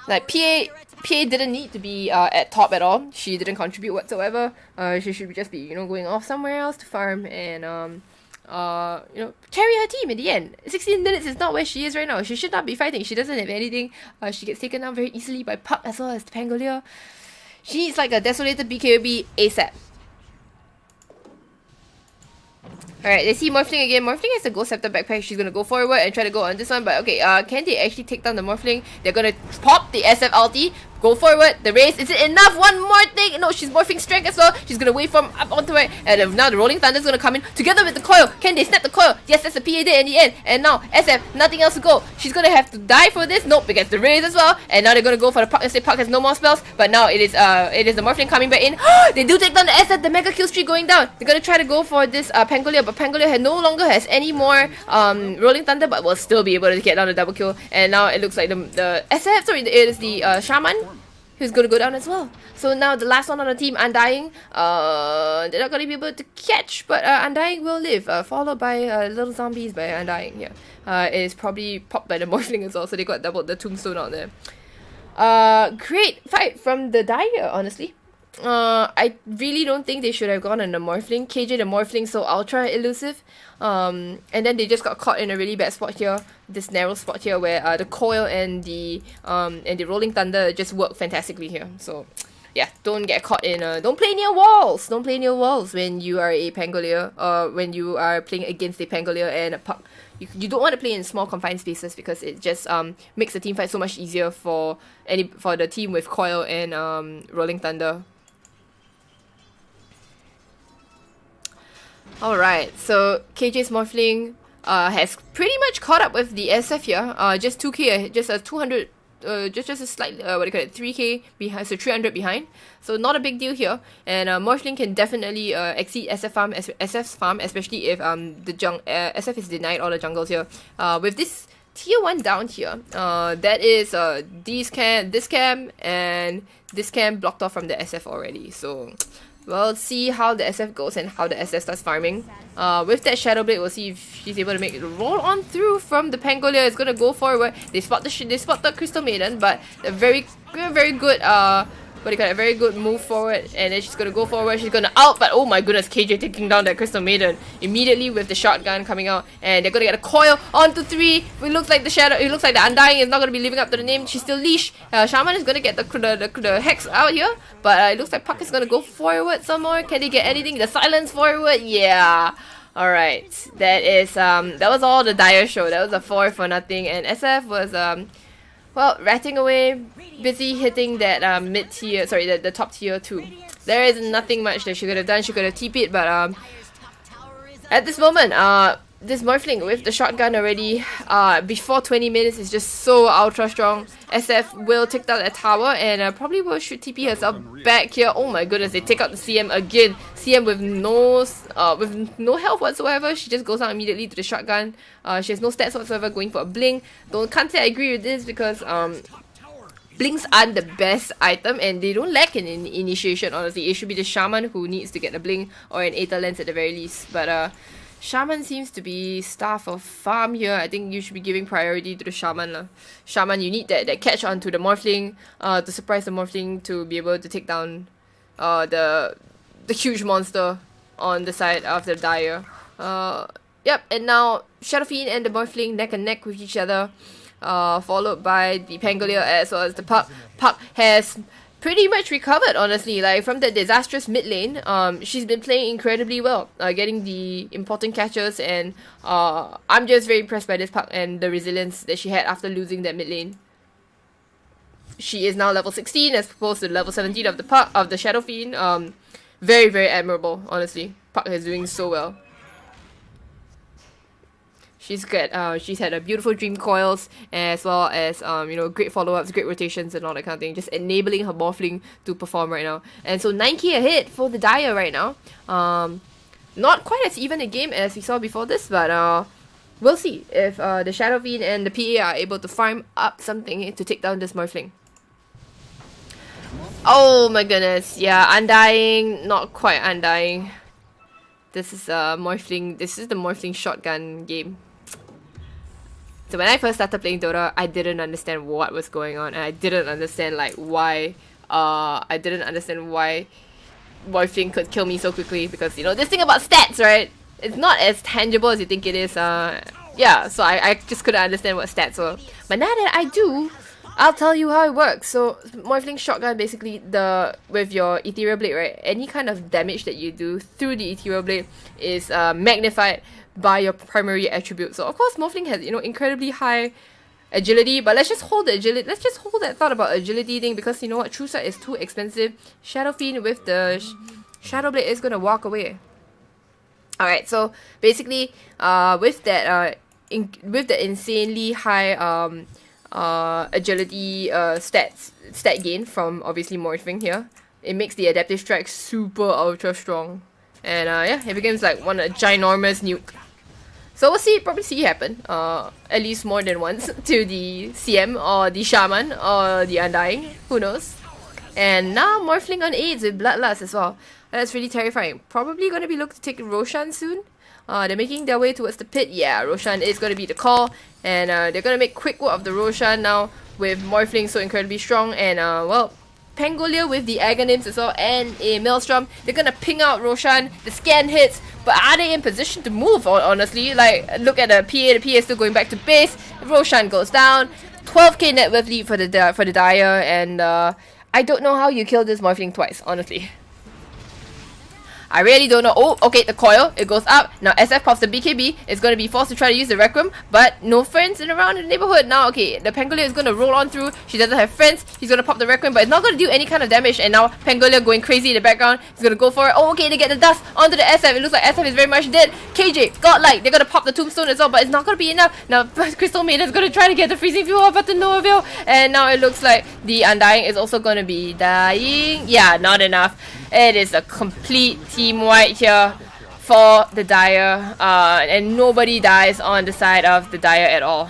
Like, PA didn't need to be at top at all. She didn't contribute whatsoever. She should just be, you know, going off somewhere else to farm and, you know, carry her team in the end. 16 minutes is not where she is right now. She should not be fighting. She doesn't have anything. She gets taken down very easily by Puck as well as the Pangolia. She needs like a Desolated BKB ASAP. Alright, they see Morphling again. Morphling has the Ghost Scepter backpack. She's gonna go forward and try to go on this one. But okay, can they actually take down the Morphling? They're gonna pop the SF ulti. Go forward. The race. Is it enough? One more thing. No, she's morphing strength as well. She's gonna wave from up onto it. And now the Rolling Thunder is gonna come in together with the coil. Can they snap the coil? Yes, that's the PA there in the end. And now SF, nothing else to go. She's gonna have to die for this. Nope, because the race as well. And now they're gonna go for the Puck. Let's say Puck has no more spells. But now it is the Morphling coming back in. They do take down the SF. The Mega Kill Streak going down. They're gonna try to go for this Pangolia, but Pangolia no longer has any more Rolling Thunder, but will still be able to get down the double kill. And now it looks like the SF, sorry, it is the Shaman who's going to go down as well. So now the last one on the team, Undying, they're not going to be able to catch, but Undying will live, followed by little zombies by Undying here. It is probably popped by the Morphling as well, so they got doubled the tombstone out there. Great fight from the Dire, honestly. I really don't think they should have gone on the Morphling. KJ the Morphling so ultra elusive. And then they just got caught in a really bad spot here. This narrow spot here where the coil and the Rolling Thunder just work fantastically here. So yeah, don't get caught in don't play near walls. Don't play near walls when you are a Pangolier, or when you are playing against a Pangolier and a Puck. You don't want to play in small confined spaces because it just makes the team fight so much easier for the team with Coil and Rolling Thunder. Alright, so KJ's Morphling has pretty much caught up with the SF here. Just 2k, just a 200, just a slight, 3k behind, so 300 behind. So not a big deal here. And Morphling can definitely exceed SF's farm, especially if SF is denied all the jungles here. With this tier 1 down here, that is this cam and this cam blocked off from the SF already. So we'll see how the SF goes and how the SF starts farming. With that Shadow Blade, we'll see if she's able to make it roll on through from the Pangolier. It's gonna go forward. They spot the Crystal Maiden, but a very good a very good move forward, and then she's gonna go forward. She's gonna out, but oh my goodness, KJ taking down that Crystal Maiden immediately with the shotgun coming out, and they're gonna get a coil onto 3. It looks like the Undying is not gonna be living up to the name. She's still leash. Shaman is gonna get the hex out here, but it looks like Puck is gonna go forward some more. Can they get anything? The silence forward, yeah. Alright, that was all the Dire show. That was a 4 for nothing, and SF was well, ratting away, busy hitting that mid tier, sorry, the top tier 2. There is nothing much that she could have done. She could have TP'd, but at this moment, this Morphling with the shotgun already, before 20 minutes is just so ultra strong. SF will take down that tower and probably will shoot TP herself back here. Oh my goodness, they take out the CM again. CM with no health whatsoever. She just goes out immediately to the shotgun. She has no stats whatsoever, going for a blink. Can't say I agree with this because blinks aren't the best item and they don't lack in initiation, honestly. It should be the Shaman who needs to get a blink or an Aether Lens at the very least. But Shaman seems to be staff of farm here. I think you should be giving priority to the Shaman. Shaman, you need that catch onto the Morphling to surprise the Morphling to be able to take down the huge monster on the side of the Dire. Yep, and now Shadow Fiend and the Morphling neck and neck with each other, followed by the Pangolier as well as the Puck. Puck has pretty much recovered, honestly, like from the disastrous mid lane. She's been playing incredibly well, getting the important catches, and I'm just very impressed by this Puck and the resilience that she had after losing that mid lane. She is now level 16 as opposed to level 17 of the Puck, of the Shadow Fiend. Very, very admirable, honestly. Puck is doing so well. She's had a beautiful dream coils as well as great follow-ups, great rotations and all that kind of thing, just enabling her Morphling to perform right now. And so 9k ahead for the Dire right now. Not quite as even a game as we saw before this, but we'll see if the Shadow Fiend and the PA are able to farm up something to take down this Morphling. Oh my goodness, yeah, Undying, not quite Undying. This is Morphling, this is the Morphling shotgun game. So when I first started playing Dota, I didn't understand what was going on, and I didn't understand why Morphling could kill me so quickly, because this thing about stats, right? It's not as tangible as you think it is. Yeah, so I just couldn't understand what stats were. But now that I do, I'll tell you how it works. So Morphling shotgun, basically with your Ethereal Blade, right? Any kind of damage that you do through the Ethereal Blade is magnified by your primary attribute. So of course Morphling has incredibly high agility, but let's just hold the agility. Let's just hold that thought about agility thing, because you know what, True Sight is too expensive. Shadow Fiend with the Shadow Blade is gonna walk away. Alright, so basically with that with the insanely high agility stat gain from obviously Morphling here, it makes the Adaptive Strike super ultra strong, and yeah, it becomes like a ginormous nuke. So we'll probably see it happen at least more than once to the CM or the Shaman or the Undying, who knows. And now Morphling on AIDS with Bloodlust as well. That's really terrifying. Probably going to be looking to take Roshan soon. They're making their way towards the pit. Yeah, Roshan is going to be the call. And they're going to make quick work of the Roshan now with Morphling so incredibly strong. And well, Pangolier with the Aghanim's as well and a Maelstrom. They're going to ping out Roshan. The scan hits. But are they in position to move, honestly? Like, look at the PA. The PA is still going back to base. Roshan goes down. 12k net worth lead for the Dire. And I don't know how you killed this Morphling twice, honestly. I really don't know. Oh, okay, the coil, it goes up. Now SF pops the BKB. It's going to be forced to try to use the Rec Room, but no friends around in the neighborhood. Now, okay, the Pangolier is going to roll on through. She doesn't have friends. He's going to pop the Rec Room, but it's not going to do any kind of damage. And now Pangolier going crazy in the background. He's going to go for it. Oh, okay, they get the dust onto the SF. It looks like SF is very much dead. KJ, Godlike, they're going to pop the Tombstone as well, but it's not going to be enough. Now, Crystal Maiden is going to try to get the Freezing Fuel, but to no avail. And now it looks like the Undying is also going to be dying. Yeah, not enough. It is a complete team wipe here for the Dire, and nobody dies on the side of the Dire at all.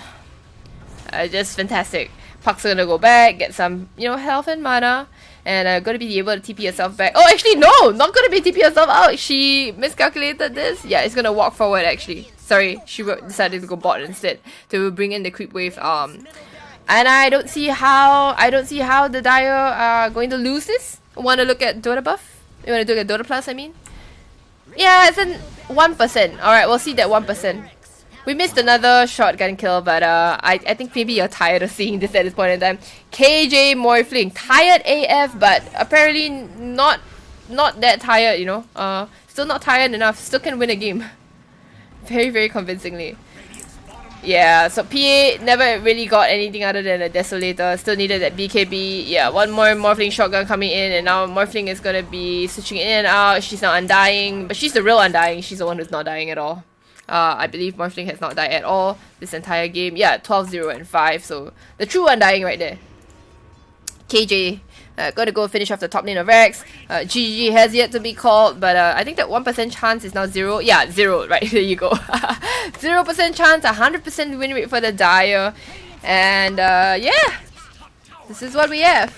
Just fantastic. Puck's gonna go back, get some, you know, health and mana, and gonna be able to TP herself back. Oh, actually, no! Not gonna be TP herself out! She miscalculated this. Yeah, it's gonna walk forward, actually. Sorry, she decided to go bot instead to bring in the creep wave. And I don't see how the Dire are going to lose this. Want to look at Dota buff? You want to look at Dota plus, I mean? Yeah, it's in 1%. Alright, we'll see that 1%. We missed another shotgun kill, but I think maybe you're tired of seeing this at this point in time. KJ Morphling, tired AF, but apparently not that tired, you know. Still not tired enough, still can win a game. Very, very convincingly. Yeah, so PA never really got anything other than a Desolator. Still needed that BKB. Yeah, one more Morphling shotgun coming in, and now Morphling is gonna be switching in and out. She's not undying, but she's the real undying. She's the one who's not dying at all. I believe Morphling has not died at all this entire game. Yeah, 12, 0, and 5. So the true undying right there. KJ gotta go finish off the top lane of Rex. GG has yet to be called, but I think that 1% chance is now 0. Yeah, 0, right, there you go. 0% chance, 100% win rate for the Dire. And yeah, this is what we have.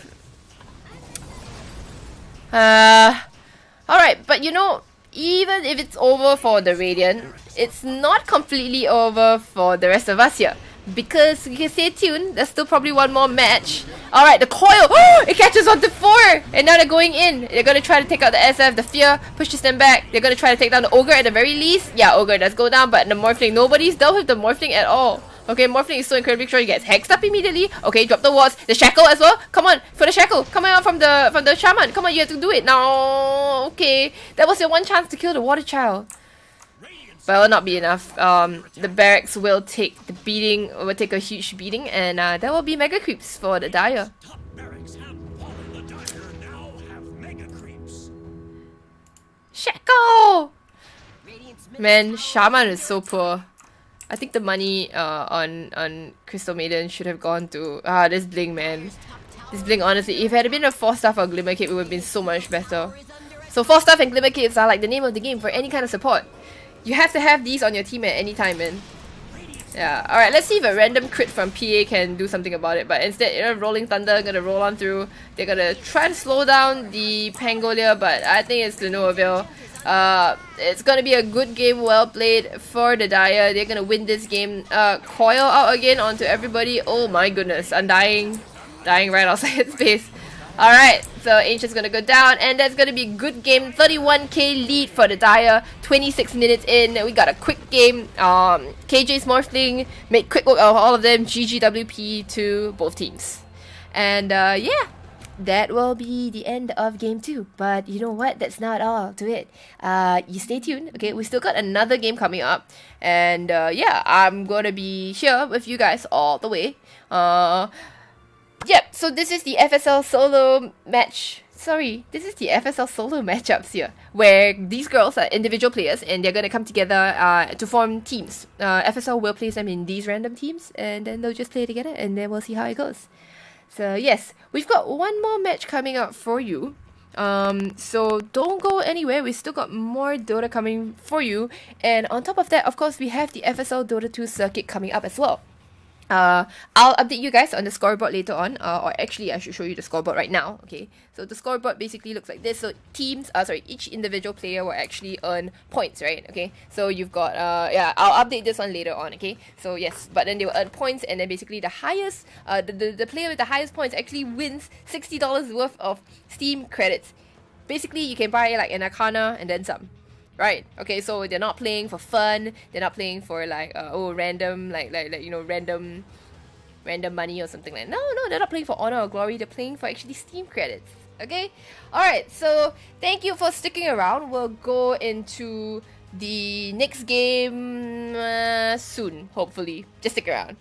Alright, but you know, even if it's over for the Radiant, it's not completely over for the rest of us here. Because you can stay tuned, there's still probably one more match. Alright, the coil! Oh, it catches on to 4! And now they're going in. They're gonna try to take out the SF. The fear pushes them back. They're gonna try to take down the Ogre at the very least. Yeah, Ogre does go down, but the Morphling, nobody's dealt with the Morphling at all. Okay, Morphling is so incredibly strong. He gets hexed up immediately. Okay, drop the wards. The Shackle as well. Come on, for the Shackle. Coming out from the Shaman. Come on, you have to do it. Now, okay. That was your one chance to kill the Water Child. But it will not be enough. The barracks will take the beating, will take a huge beating, and there will be mega creeps for the Dire. Shackle! Man, Shaman is so poor. I think the money on Crystal Maiden should have gone to this Bling, man. This Bling, honestly, if it had been a 4-star or Glimmer Cape, it would have been so much better. So 4-star and Glimmer Capes are like the name of the game for any kind of support. You have to have these on your team at any time, man. Yeah, alright, let's see if a random crit from PA can do something about it. But instead, you know, Rolling Thunder gonna roll on through. They're gonna try to slow down the Pangolier, but I think it's to no avail. It's gonna be a good game, well played for the Dire. They're gonna win this game. Coil out again onto everybody. Oh my goodness, Undying. Dying right outside space. Alright, so Ancient's gonna go down, and that's gonna be a good game. 31k lead for the Dire. 26 minutes in, we got a quick game. KJ's Morphling made quick work of all of them. GGWP to both teams. And yeah, that will be the end of game 2. But you know what? That's not all to it. You stay tuned, okay? We still got another game coming up. And yeah, I'm gonna be here with you guys all the way. Yep, so this is the FSL solo match. Sorry, this is the FSL solo matchups here, where these girls are individual players and they're gonna come together to form teams. FSL will place them in these random teams, and then they'll just play together, and then we'll see how it goes. So yes, we've got one more match coming up for you. So don't go anywhere. We still got more Dota coming for you, and on top of that, of course, we have the FSL Dota 2 circuit coming up as well. I'll update you guys on the scoreboard later on, or actually I should show you the scoreboard right now. Okay, so the scoreboard basically looks like this. So teams, each individual player will actually earn points, right? Okay, so you've got yeah, I'll update this one later on. Okay, so yes, but then they will earn points, and then basically the highest, the player with the highest points actually wins $60 worth of Steam credits. Basically, you can buy like an Arcana and then some. Right, okay, so they're not playing for fun, they're not playing for like, random, like you know, random random money or something like that. No, they're not playing for honor or glory. They're playing for actually Steam credits. Okay? Alright, so thank you for sticking around. We'll go into the next game soon, hopefully. Just stick around.